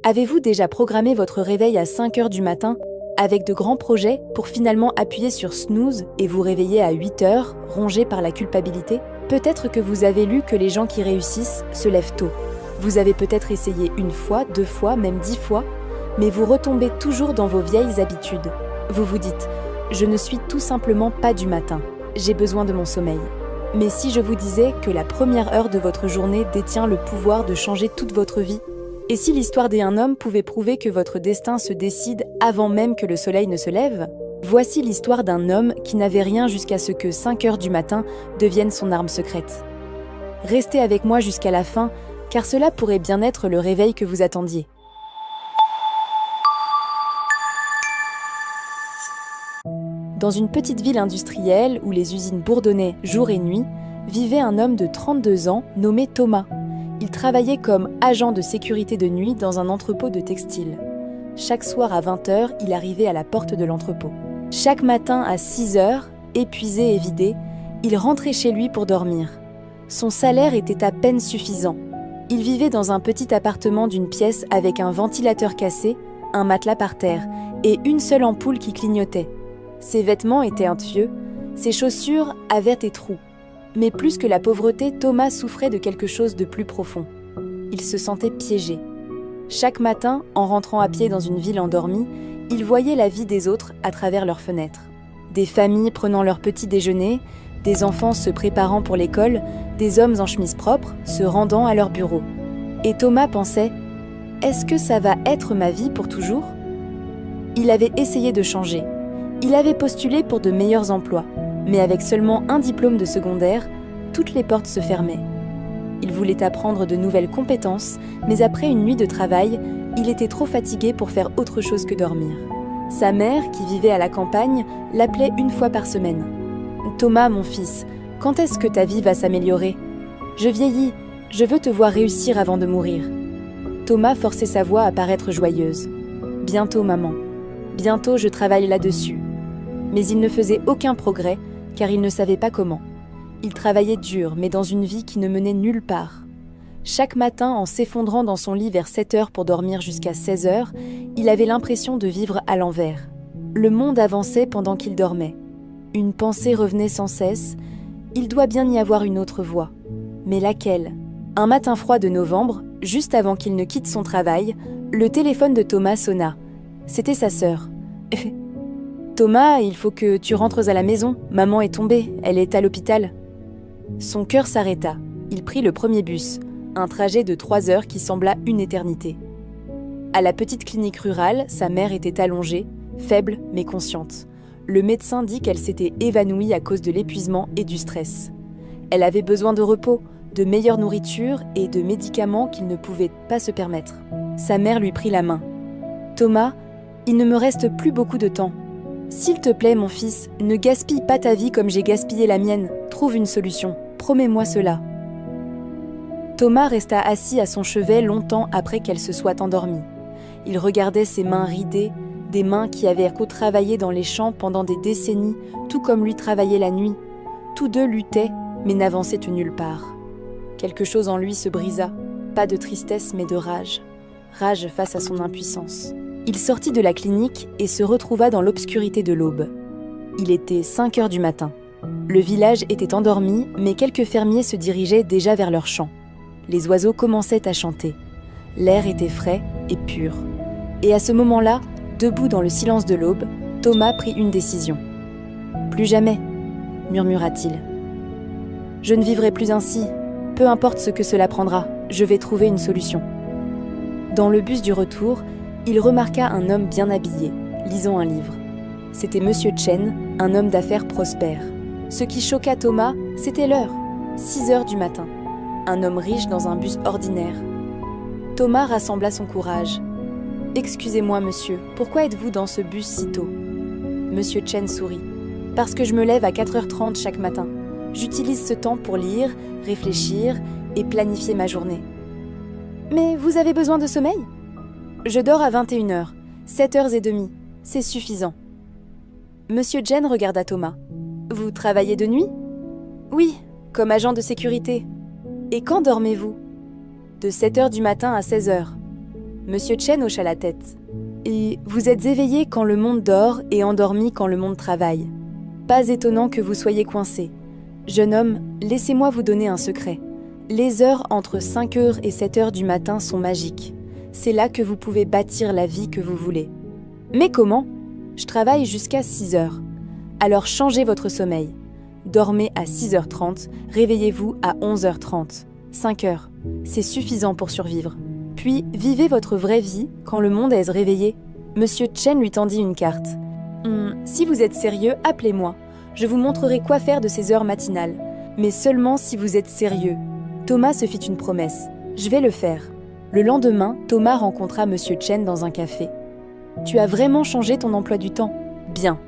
Avez-vous déjà programmé votre réveil à 5 heures du matin avec de grands projets pour finalement appuyer sur snooze et vous réveiller à 8 heures, rongé par la culpabilité? Peut-être que vous avez lu que les gens qui réussissent se lèvent tôt. Vous avez peut-être essayé 1 fois, 2 fois, même 10 fois, mais vous retombez toujours dans vos vieilles habitudes. Vous vous dites « Je ne suis tout simplement pas du matin, j'ai besoin de mon sommeil ». Mais si je vous disais que la première heure de votre journée détient le pouvoir de changer toute votre vie? Et si l'histoire d'un homme pouvait prouver que votre destin se décide avant même que le soleil ne se lève? Voici l'histoire d'un homme qui n'avait rien jusqu'à ce que 5 heures du matin devienne son arme secrète. Restez avec moi jusqu'à la fin, car cela pourrait bien être le réveil que vous attendiez. Dans une petite ville industrielle où les usines bourdonnaient jour et nuit, vivait un homme de 32 ans nommé Thomas. Il travaillait comme agent de sécurité de nuit dans un entrepôt de textile. Chaque soir à 20 h, il arrivait à la porte de l'entrepôt. Chaque matin à 6 h, épuisé et vidé, il rentrait chez lui pour dormir. Son salaire était à peine suffisant. Il vivait dans un petit appartement d'une pièce avec un ventilateur cassé, un matelas par terre et une seule ampoule qui clignotait. Ses vêtements étaient envieux, ses chaussures avaient des trous. Mais plus que la pauvreté, Thomas souffrait de quelque chose de plus profond. Il se sentait piégé. Chaque matin, en rentrant à pied dans une ville endormie, il voyait la vie des autres à travers leurs fenêtres. Des familles prenant leur petit déjeuner, des enfants se préparant pour l'école, des hommes en chemise propre se rendant à leur bureau. Et Thomas pensait « Est-ce que ça va être ma vie pour toujours ?» Il avait essayé de changer. Il avait postulé pour de meilleurs emplois. Mais avec seulement un diplôme de secondaire, toutes les portes se fermaient. Il voulait apprendre de nouvelles compétences, mais après une nuit de travail, il était trop fatigué pour faire autre chose que dormir. Sa mère, qui vivait à la campagne, l'appelait 1 fois par semaine. « Thomas, mon fils, quand est-ce que ta vie va s'améliorer? Je vieillis, je veux te voir réussir avant de mourir. » Thomas forçait sa voix à paraître joyeuse. « Bientôt, maman. Bientôt, je travaille là-dessus. » Mais il ne faisait aucun progrès, car il ne savait pas comment. Il travaillait dur, mais dans une vie qui ne menait nulle part. Chaque matin, en s'effondrant dans son lit vers 7 h pour dormir jusqu'à 16 h, il avait l'impression de vivre à l'envers. Le monde avançait pendant qu'il dormait. Une pensée revenait sans cesse. Il doit bien y avoir une autre voie. Mais laquelle? Un matin froid de novembre, juste avant qu'il ne quitte son travail, le téléphone de Thomas sonna. C'était sa sœur. Thomas, il faut que tu rentres à la maison. Maman est tombée, elle est à l'hôpital. Son cœur s'arrêta. Il prit le premier bus, un trajet de 3 heures qui sembla une éternité. À la petite clinique rurale, sa mère était allongée, faible mais consciente. Le médecin dit qu'elle s'était évanouie à cause de l'épuisement et du stress. Elle avait besoin de repos, de meilleure nourriture et de médicaments qu'il ne pouvait pas se permettre. Sa mère lui prit la main. « Thomas, il ne me reste plus beaucoup de temps. S'il te plaît, mon fils, ne gaspille pas ta vie comme j'ai gaspillé la mienne. Trouve une solution. Promets-moi cela. » Thomas resta assis à son chevet longtemps après qu'elle se soit endormie. Il regardait ses mains ridées, des mains qui avaient travaillé dans les champs pendant des décennies, tout comme lui travaillait la nuit. Tous deux luttaient, mais n'avançaient nulle part. Quelque chose en lui se brisa, pas de tristesse mais de rage. Rage face à son impuissance. Il sortit de la clinique et se retrouva dans l'obscurité de l'aube. Il était 5 h du matin. Le village était endormi, mais quelques fermiers se dirigeaient déjà vers leurs champs. Les oiseaux commençaient à chanter. L'air était frais et pur. Et à ce moment-là, debout dans le silence de l'aube, Thomas prit une décision. « Plus jamais », murmura-t-il. « Je ne vivrai plus ainsi. Peu importe ce que cela prendra, je vais trouver une solution. » Dans le bus du retour, il remarqua un homme bien habillé, lisant un livre. C'était Monsieur Chen, un homme d'affaires prospère. Ce qui choqua Thomas, c'était l'heure, 6 h du matin. Un homme riche dans un bus ordinaire. Thomas rassembla son courage. « Excusez-moi, monsieur, pourquoi êtes-vous dans ce bus si tôt ?» Monsieur Chen sourit. « Parce que je me lève à 4 h 30 chaque matin. J'utilise ce temps pour lire, réfléchir et planifier ma journée. »« Mais vous avez besoin de sommeil ?»« Je dors à 21 h, 7h30, c'est suffisant. » Monsieur Chen regarda Thomas. « Vous travaillez de nuit ?»« Oui, comme agent de sécurité. »« Et quand dormez-vous ?»« De 7 h du matin à 16 h. » Monsieur Chen hocha la tête. Et vous êtes éveillé quand le monde dort et endormi quand le monde travaille. Pas étonnant que vous soyez coincé. Jeune homme, laissez-moi vous donner un secret. Les heures entre 5h et 7h du matin sont magiques. C'est là que vous pouvez bâtir la vie que vous voulez. Mais comment ? Je travaille jusqu'à 6h. Alors changez votre sommeil. Dormez à 6h30, réveillez-vous à 11h30. 5 heures, c'est suffisant pour survivre. Puis, vivez votre vraie vie quand le monde est réveillé. Monsieur Chen lui tendit une carte. Si vous êtes sérieux, appelez-moi. Je vous montrerai quoi faire de ces heures matinales. Mais seulement si vous êtes sérieux. Thomas se fit une promesse. Je vais le faire. Le lendemain, Thomas rencontra Monsieur Chen dans un café. Tu as vraiment changé ton emploi du temps ? Bien.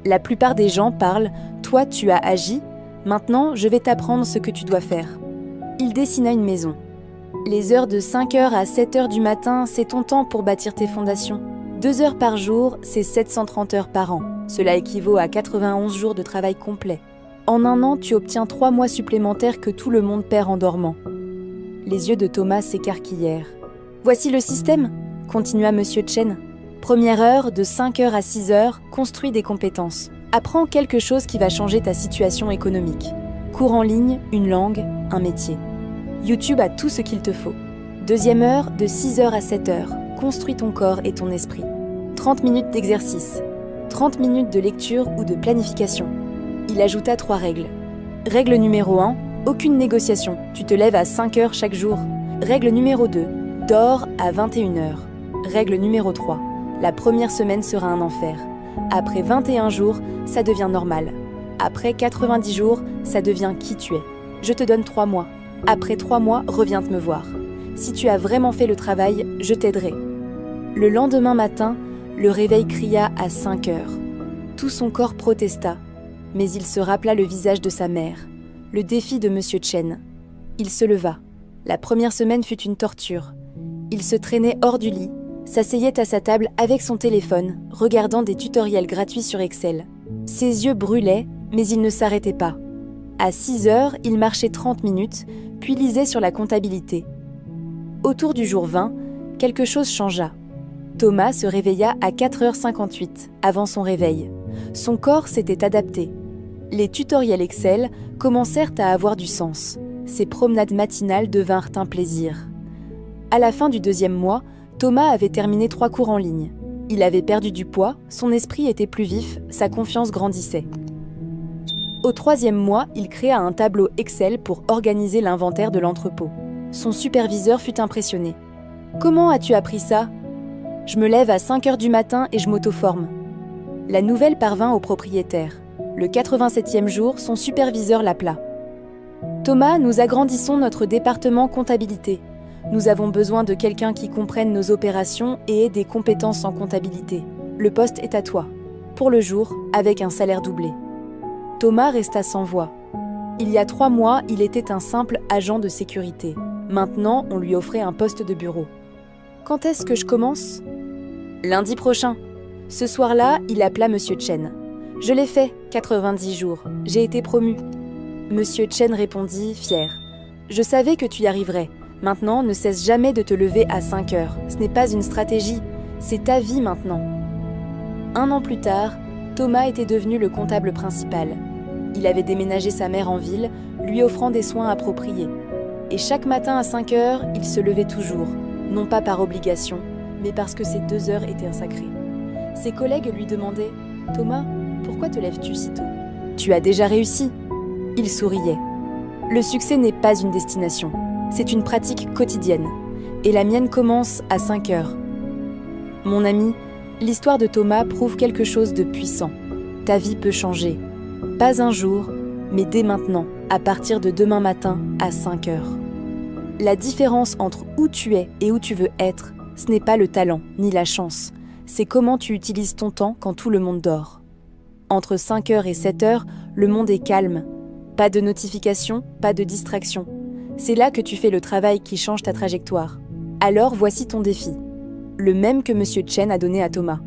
La plupart des gens parlent « Toi, tu as agi. Maintenant, je vais t'apprendre ce que tu dois faire. » Il dessina une maison. Les heures de 5h à 7h du matin, c'est ton temps pour bâtir tes fondations. 2 heures par jour, c'est 730 heures par an. Cela équivaut à 91 jours de travail complet. En un an, tu obtiens 3 mois supplémentaires que tout le monde perd en dormant. Les yeux de Thomas s'écarquillèrent. Voici le système, continua Monsieur Chen. Première heure, de 5h à 6h, construis des compétences. Apprends quelque chose qui va changer ta situation économique. Cours en ligne, une langue, un métier. YouTube a tout ce qu'il te faut. Deuxième heure, de 6h à 7h, construis ton corps et ton esprit. 30 minutes d'exercice. 30 minutes de lecture ou de planification. Il ajouta 3 règles. Règle numéro 1, aucune négociation. Tu te lèves à 5h chaque jour. Règle numéro 2, dors à 21h. Règle numéro 3, la première semaine sera un enfer. Après 21 jours, ça devient normal. Après 90 jours, ça devient qui tu es. Je te donne 3 mois. Après 3 mois, reviens te me voir. Si tu as vraiment fait le travail, je t'aiderai. Le lendemain matin, le réveil cria à 5 heures. Tout son corps protesta, mais il se rappela le visage de sa mère, le défi de Monsieur Chen. Il se leva. La première semaine fut une torture. Il se traînait hors du lit, s'asseyait à sa table avec son téléphone, regardant des tutoriels gratuits sur Excel. Ses yeux brûlaient, mais il ne s'arrêtait pas. À 6 heures, il marchait 30 minutes, puis lisait sur la comptabilité. Autour du jour 20, quelque chose changea. Thomas se réveilla à 4h58, avant son réveil. Son corps s'était adapté. Les tutoriels Excel commencèrent à avoir du sens. Ses promenades matinales devinrent un plaisir. À la fin du 2e mois, Thomas avait terminé 3 cours en ligne. Il avait perdu du poids, son esprit était plus vif, sa confiance grandissait. Au 3e mois, il créa un tableau Excel pour organiser l'inventaire de l'entrepôt. Son superviseur fut impressionné. « Comment as-tu appris ça ? Je me lève à 5h du matin et je m'auto-forme. » La nouvelle parvint au propriétaire. Le 87e jour, son superviseur l'appela. « Thomas, nous agrandissons notre département comptabilité. Nous avons besoin de quelqu'un qui comprenne nos opérations et ait des compétences en comptabilité. Le poste est à toi. Pour le jour, avec un salaire doublé. » Thomas resta sans voix. Il y a 3 mois, il était un simple agent de sécurité. Maintenant, on lui offrait un poste de bureau. « Quand est-ce que je commence ? » « Lundi prochain. » Ce soir-là, il appela Monsieur Chen. « Je l'ai fait, 90 jours. J'ai été promu. » Monsieur Chen répondit, fier. « Je savais que tu y arriverais. Maintenant, ne cesse jamais de te lever à 5 heures. Ce n'est pas une stratégie, c'est ta vie maintenant. » 1 an plus tard, Thomas était devenu le comptable principal. Il avait déménagé sa mère en ville, lui offrant des soins appropriés. Et chaque matin à 5 heures, il se levait toujours, non pas par obligation, mais parce que ces 2 heures étaient sacrées. Ses collègues lui demandaient « Thomas, pourquoi te lèves-tu si tôt ? Tu as déjà réussi ?» Il souriait. Le succès n'est pas une destination, c'est une pratique quotidienne. Et la mienne commence à 5 heures. Mon ami, l'histoire de Thomas prouve quelque chose de puissant. Ta vie peut changer. Pas un jour, mais dès maintenant, à partir de demain matin à 5 heures. La différence entre où tu es et où tu veux être, ce n'est pas le talent ni la chance. C'est comment tu utilises ton temps quand tout le monde dort. Entre 5 heures et 7 heures, le monde est calme. Pas de notifications, pas de distractions. C'est là que tu fais le travail qui change ta trajectoire. Alors voici ton défi. Le même que Monsieur Chen a donné à Thomas.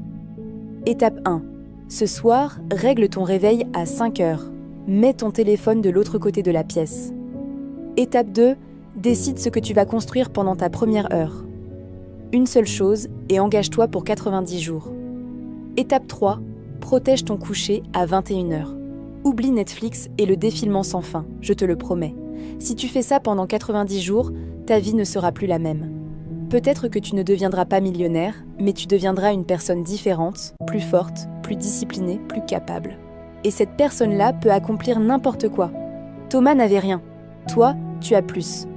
Étape 1. Ce soir, règle ton réveil à 5 heures. Mets ton téléphone de l'autre côté de la pièce. Étape 2. Décide ce que tu vas construire pendant ta première heure. Une seule chose et engage-toi pour 90 jours. Étape 3. Protège ton coucher à 21h. Oublie Netflix et le défilement sans fin, je te le promets. Si tu fais ça pendant 90 jours, ta vie ne sera plus la même. Peut-être que tu ne deviendras pas millionnaire, mais tu deviendras une personne différente, plus forte, plus disciplinée, plus capable. Et cette personne-là peut accomplir n'importe quoi. Thomas n'avait rien. Toi, tu as plus.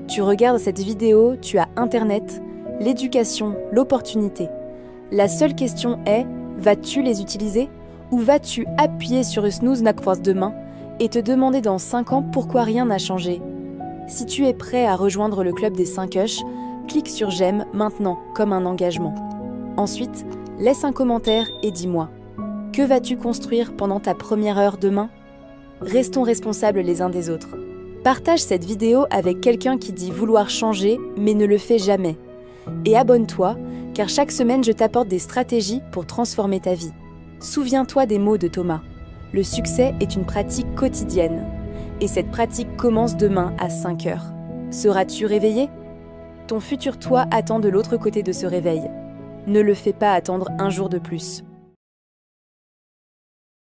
Tu regardes cette vidéo, tu as Internet, l'éducation, l'opportunité. La seule question est, vas-tu les utiliser ou vas-tu appuyer sur snooze McForce demain et te demander dans 5 ans pourquoi rien n'a changé? Si tu es prêt à rejoindre le club des 5 Hush, clique sur j'aime maintenant comme un engagement. Ensuite, laisse un commentaire et dis-moi. Que vas-tu construire pendant ta première heure demain? Restons responsables les uns des autres. Partage cette vidéo avec quelqu'un qui dit vouloir changer mais ne le fait jamais. Et abonne-toi, car chaque semaine je t'apporte des stratégies pour transformer ta vie. Souviens-toi des mots de Thomas. Le succès est une pratique quotidienne. Et cette pratique commence demain à 5 heures. Seras-tu réveillé? Ton futur toi attend de l'autre côté de ce réveil. Ne le fais pas attendre un jour de plus.